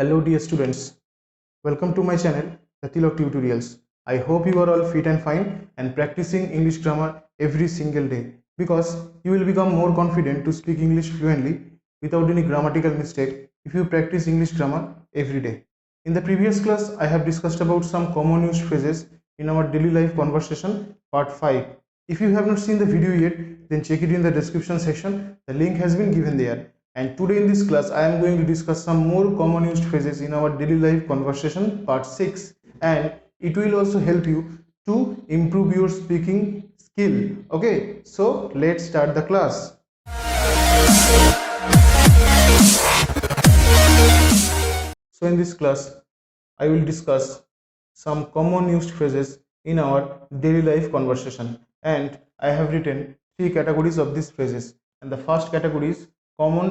Hello dear students, welcome to my channel The Tilak Tutorials. I hope you are all fit and fine and practicing English grammar every single day because you will become more confident to speak English fluently without any grammatical mistake if you practice English grammar every day. In the previous class, I have discussed about some common used phrases in our daily life conversation part 5. If you have not seen the video yet, then check it in the description section. The link has been given there. And today in this class I am going to discuss some more common used phrases in our daily life conversation part 6, and it will also help you to improve your speaking skill. Okay, so let's start the class. So in this class I will discuss some common used phrases in our daily life conversation, and I have written three categories of these phrases. And the first category is common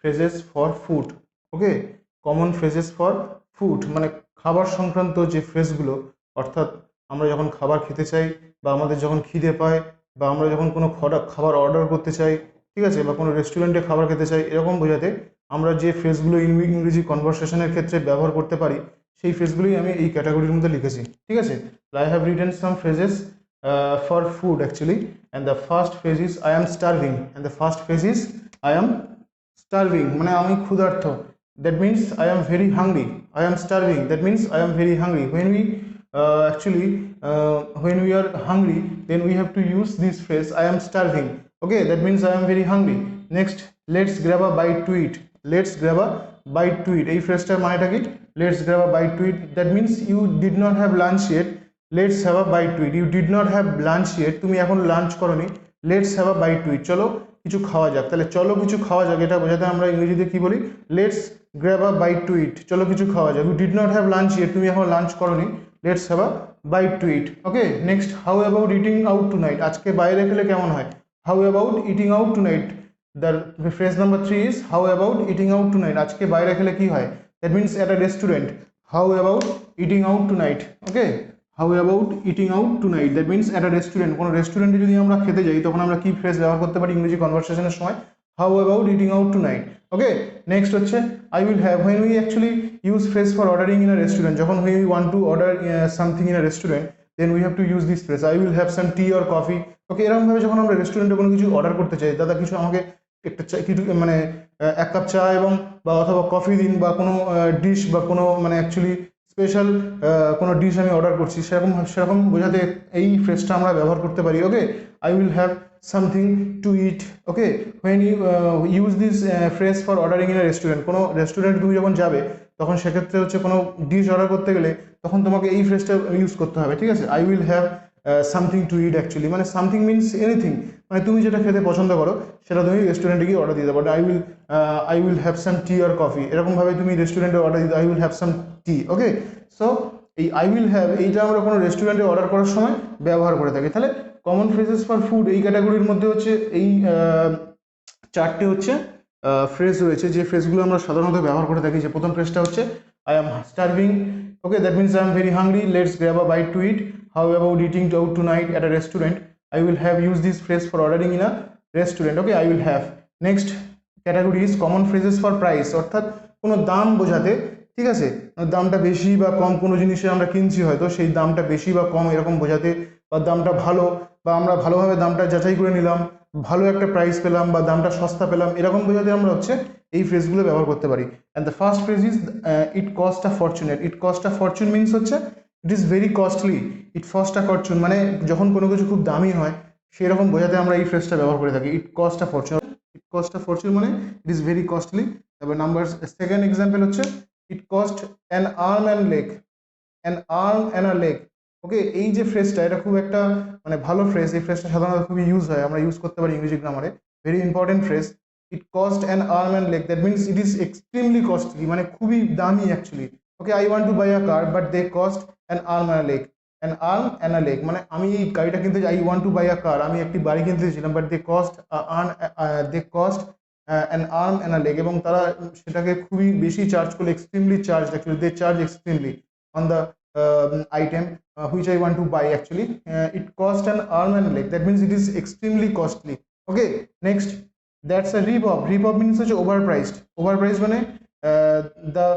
phrases for food. Okay, common phrases for food মানে খাবার সংক্রান্ত যে ফ্রেজগুলো, অর্থাৎ আমরা যখন খাবার খেতে চাই বা আমাদের যখন খিদে পায় বা আমরা যখন কোনো খাবার অর্ডার করতে চাই, ঠিক আছে, বা কোনো রেস্টুরেন্টে খাবার খেতে চাই, এরকম বোঝাতে আমরা যে ফ্রেজগুলো ইংরেজি কনভারসেশনের ক্ষেত্রে ব্যবহার করতে পারি সেই ফ্রেজগুলোই আমি এই ক্যাটাগরির মধ্যে লিখেছি। ঠিক আছে, I have written some phrases for food actually, and the first phrase is I am starving, and the first phrase is I am starving মানে আমি ক্ষুধার্ত, that means I am very hungry. I am starving, that means I am very hungry. When we are hungry, then we have to use this phrase I am starving. Okay, that means I am very hungry. Next, let's grab a bite to eat. Let's grab a bite to eat, এই ফ্রেজটার মানেটা কি? Let's grab a bite to eat, that means you did not have lunch yet. Let's have a bite to eat, you did not have lunch yet, তুমি এখন lunch করনি, let's have a bite to eat, চলো কিছু খাওয়া যাক। তাহলে চলো কিছু খাওয়া যাক এটা বোঝাতে আমরা ইংরেজিতে কি বলি? let's grab a bite to eat, চলো কিছু খাওয়া যাক। you did not have lunch yet, তুমি এখন লাঞ্চ করনি, let's have a bite to eat. Okay, next, how about eating out tonight, আজকে বাইরে খেলে কেমন হয়? how about eating out tonight, the phrase number 3 is how about eating out tonight, আজকে বাইরে খেলে কি হয়? that means at a restaurant, how about eating out tonight. Okay, how about eating out tonight, that means at a restaurant, কোনো রেস্টুরেন্টে যদি আমরা খেতে যাই তখন আমরা কি ফ্রেজ ব্যবহার করতে পারি ইংরেজি কনভারসেশনের সময়? how about eating out tonight. Okay, next হচ্ছে I will have, when we actually use phrase for ordering in a restaurant, যখন when we want to order something in a restaurant, then we have to use this phrase I will have some tea or coffee. ওকে, এরকম ভাবে যখন আমরা রেস্টুরেন্টে কোনো কিছু order করতে চাই, দাদা কিছু আমাকে একটা চা, কিছু মানে এক কাপ চা এবং বা অথবা কফি দিন, বা কোনো ডিশ বা কোনো মানে অ্যাকচুয়ালি স্পেশাল কোনো ডিশ আমি অর্ডার করছি, সেরকম বোঝাতে এই ফ্রেজটা আমরা ব্যবহার করতে পারি। Okay, I will have something to eat. Okay, when you use this phrase for ordering in a restaurant, কোনো রেস্টুরেন্ট তুমি যখন যাবে তখন সেক্ষেত্রে হচ্ছে কোনো ডিশ অর্ডার করতে গেলে তখন তোমাকে এই ফ্রেজটা ইউজ করতে হবে। ঠিক আছে, I will have something to it, actually মানে সামথিং মিনস এনিথিং, মানে তুমি যেটা খেতে পছন্দ করো সেটা তুমি রেস্টুরেন্টে গিয়ে অর্ডার দিতে পারো। I will have some tea or coffee, এরকমভাবে তুমি রেস্টুরেন্টে অর্ডার দিতে I will have some T. Okay, so এই আই উইল হ্যাভ এইটা আমরা কোনো রেস্টুরেন্টে অর্ডার করার সময় ব্যবহার করে থাকি। তাহলে কমন ফ্রেজেস ফর ফুড এই ক্যাটাগরির মধ্যে হচ্ছে এই চারটে হচ্ছে ফ্রেজ রয়েছে, যে ফ্রেজগুলো আমরা সাধারণত ব্যবহার করে থাকি। যে প্রথম ফ্রেজটা হচ্ছে I am starving, okay, that means I am very hungry, let's grab a bite to eat, how about eating out tonight at a restaurant, I will have used this phrase for ordering in a restaurant. Okay, I will have. Next category is common phrases for price, অর্থাৎ কোনো দাম বোঝাতে, ঠিক আছে, দামটা বেশি বা কম কোনো জিনিসে আমরা কিনছি, হয়তো সেই দামটা বেশি বা কম এরকম বোঝাতে, বা দামটা ভালো বা আমরা ভালোভাবে দামটা যাচাই করে নিলাম, ভালো একটা প্রাইস পেলাম বা দামটা সস্তা পেলাম, এরকম বোঝাতে আমরা হচ্ছে এই ফ্রেজগুলো ব্যবহার করতে পারি। And the first phrase is it cost a fortunate. It cost a fortune means হচ্ছে it is very costly. It cost a fortune মানে যখন কোনো কিছু খুব দামি হয় সেরকম বোঝাতে আমরা এই ফ্রেজটা ব্যবহার করে থাকি, it cost a fortune. It cost a fortune মানে ইট ইজ ভেরি কস্টলি। তারপর নাম্বার সেকেন্ড এক্সাম্পল হচ্ছে it cost an arm and leg, an arm and a leg. Okay, এই যে ফ্রেজটা এটা খুব একটা মানে ভালো ফ্রেজ, এই ফ্রেজটা সাধারণত খুবই ইউজ হয়, আমরা ইউজ করতে পারি ইংরেজি গ্রামারে, very important phrase. It cost an arm and leg, that means it is extremely costly মানে খুবই দামি actually. Okay, I want to buy a car but they cost an arm and a leg. An arm and a leg মানে আমি এই গাড়িটা কিনতে চাই, I want to buy a car, আমি একটি বাড়ি কিনতে চেয়েছিলাম, but they cost an arm and a leg, এবং তারা সেটাকে খুবই বেশি চার্জ করলে, extremely charge actually, they charge extremely on the item which I want to buy actually. It cost an arm and leg, that means it is extremely costly. Okay, next, that's a rip off. Rip off means such overpriced. Overpriced মানে the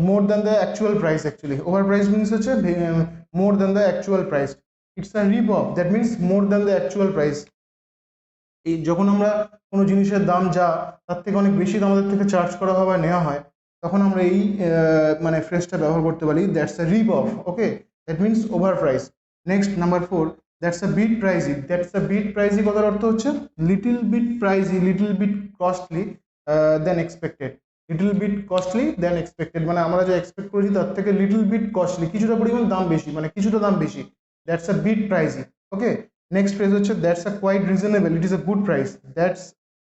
more than the actual price actually. Overprice means হচ্ছে more than the actual price. It's a rip off, that means more than the actual price. এই যখন আমরা কোনো জিনিসের দাম যা তার থেকে অনেক বেশি আমাদের থেকে চার্জ করা হয় বা নেওয়া হয়, তখন আমরা এই মানে ফ্রেজটা ব্যবহার করতে পারি, that's a rip off. Okay, that means over price. Next number 4, that's a bit pricey. That's a bit pricey কথার অর্থ হচ্ছে little bit pricey, little bit costly than expected. Little bit costly than expected মানে আমরা যা expect করেছি তার থেকে little bit costly, কিছুটা পরিমাণ দাম বেশি, মানে কিছুটা দাম বেশি, that's a bit pricey. Okay, next phrase হচ্ছে that's a quite reasonable, it is a good price. That's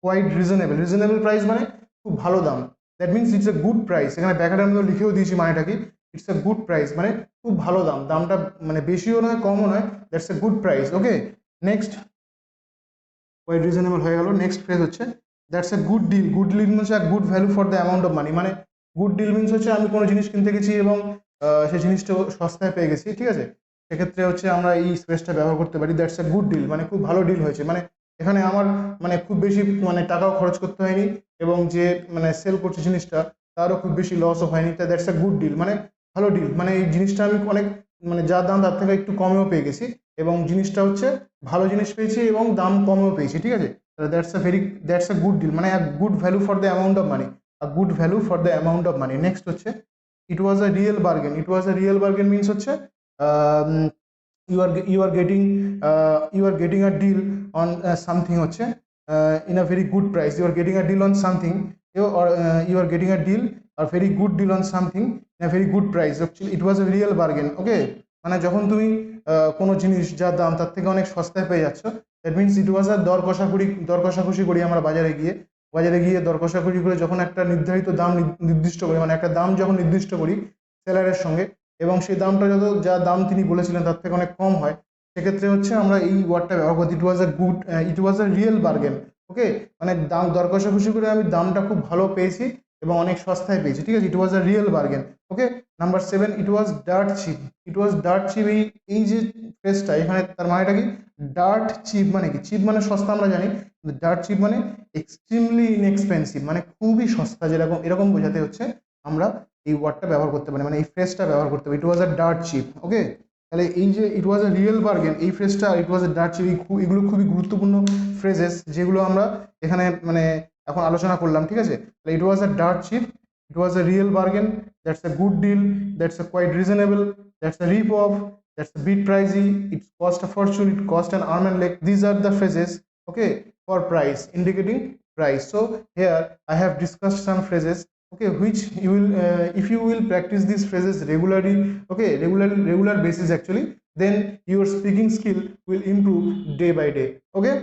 quite reasonable, reasonable price মানে খুব ভালো দাম, that means it's a good price. এখানে ব্যাকেটের মধ্যে লিখেও দিয়েছি মানেটা কি, ইটস আ গুড প্রাইস মানে খুব ভালো দাম, দামটা মানে বেশিও নয় কমও নয়, that's a good price. Okay, next quite reasonable হয়ে গেল। নেক্সট ফ্রেজ হচ্ছে that's a good deal. Good deal means a good value for the amount of money, মানে গুড ডিল মিনস হচ্ছে আমি কোনো জিনিস কিনতে গেছি এবং সেই জিনিসটা সস্তায় পেয়ে গেছি, ঠিক আছে, সেক্ষেত্রে হচ্ছে আমরা এই ফ্রেজটা ব্যবহার করতে পারি, দ্যাটস আ গুড ডিল মানে খুব ভালো ডিল হয়েছে, মানে এখানে আমার মানে খুব বেশি মানে টাকাও খরচ করতে হয়নি এবং যে মানে সেল করছে জিনিসটা তারও খুব বেশি লসও হয়নি, তাই দ্যাটস আ গুড ডিল মানে ভালো ডিল, মানে এই জিনিসটা আমি অনেক মানে যা দাম তার থেকে একটু কমেও পেয়ে গেছি এবং জিনিসটা হচ্ছে ভালো জিনিস পেয়েছি এবং দাম কমেও পেয়েছি, ঠিক আছে, দ্যাটস আ গুড ডিল মানে a good value for the amount of money, a good value for the amount of money. Next হচ্ছে it was a real bargain. It was a real bargain means হচ্ছে you are getting a deal on something হচ্ছে in a very good price, you are getting a deal on something, you are getting a deal or very good deal on something in a very good price. Actually it was a real bargain. ওকে, মানে যখন তুমি কোনো জিনিস যা দাম তার থেকে অনেক সস্তায় পেয়ে যাচ্ছ, দ্যাট মিনস ইট ওয়াজ আ দর কষাকষি করি আমরা বাজারে গিয়ে দর কষাকষি করে যখন একটা নির্ধারিত দাম নির্দিষ্ট করি, মানে একটা দাম যখন নির্দিষ্ট করি সেলারের সঙ্গে এবং সেই দামটা যা দাম তিনি বলেছিলেন তার থেকে অনেক কম হয়, সেক্ষেত্রে হচ্ছে আমরা এই ওয়ার্ডটা ব্যবহার করি, ইট ওয়াজ আ রিয়েল বার্গেন। ওকে, মানে দাম দর কষাকষি করে আমি দামটা খুব ভালো পেয়েছি এবং অনেক সস্তায় পেয়েছি, ঠিক আছে, it was a real bargain. Okay, number 7, it was dirt cheap. It was dirt cheap, এই যে ফ্রেজটা এখানে তার মানেটা কি, ডার্ট চিপ মানে কি, চিপ মানে সস্তা আমরা জানি, ডার্ট চিপ মানে এক্সট্রিমলি ইনএক্সপেন্সিভ মানে খুবই সস্তা, যেরকম এরকম বোঝাতে হচ্ছে আমরা এই ওয়ার্ডটা ব্যবহার করতে পারি, মানে এই ফ্রেজটা ব্যবহার করতে পারি, ইট ওয়াজ আ ডার্ট চিপ। ওকে, তাহলে এই যে ইট ওয়াজ আ রিয়েল বার্গেন, এই ফ্রেজটা ইট ওয়াজ আ ডার্ট চিপ, এগুলো খুবই গুরুত্বপূর্ণ ফ্রেজেস যেগুলো আমরা এখানে মানে এখন আলোচনা করলাম, ঠিক আছে। তাহলে it was a dirt cheap, it was a real bargain, that's a good deal, that's a quite reasonable, that's a rip off, that's a bit pricey, it cost a fortune, it cost an arm and leg. These are the phrases, okay, for price, indicating price. So here I have discussed some phrases, okay, which you will if you will practice these phrases regularly, okay, regular basis actually, then your speaking skill will improve day by day. Okay.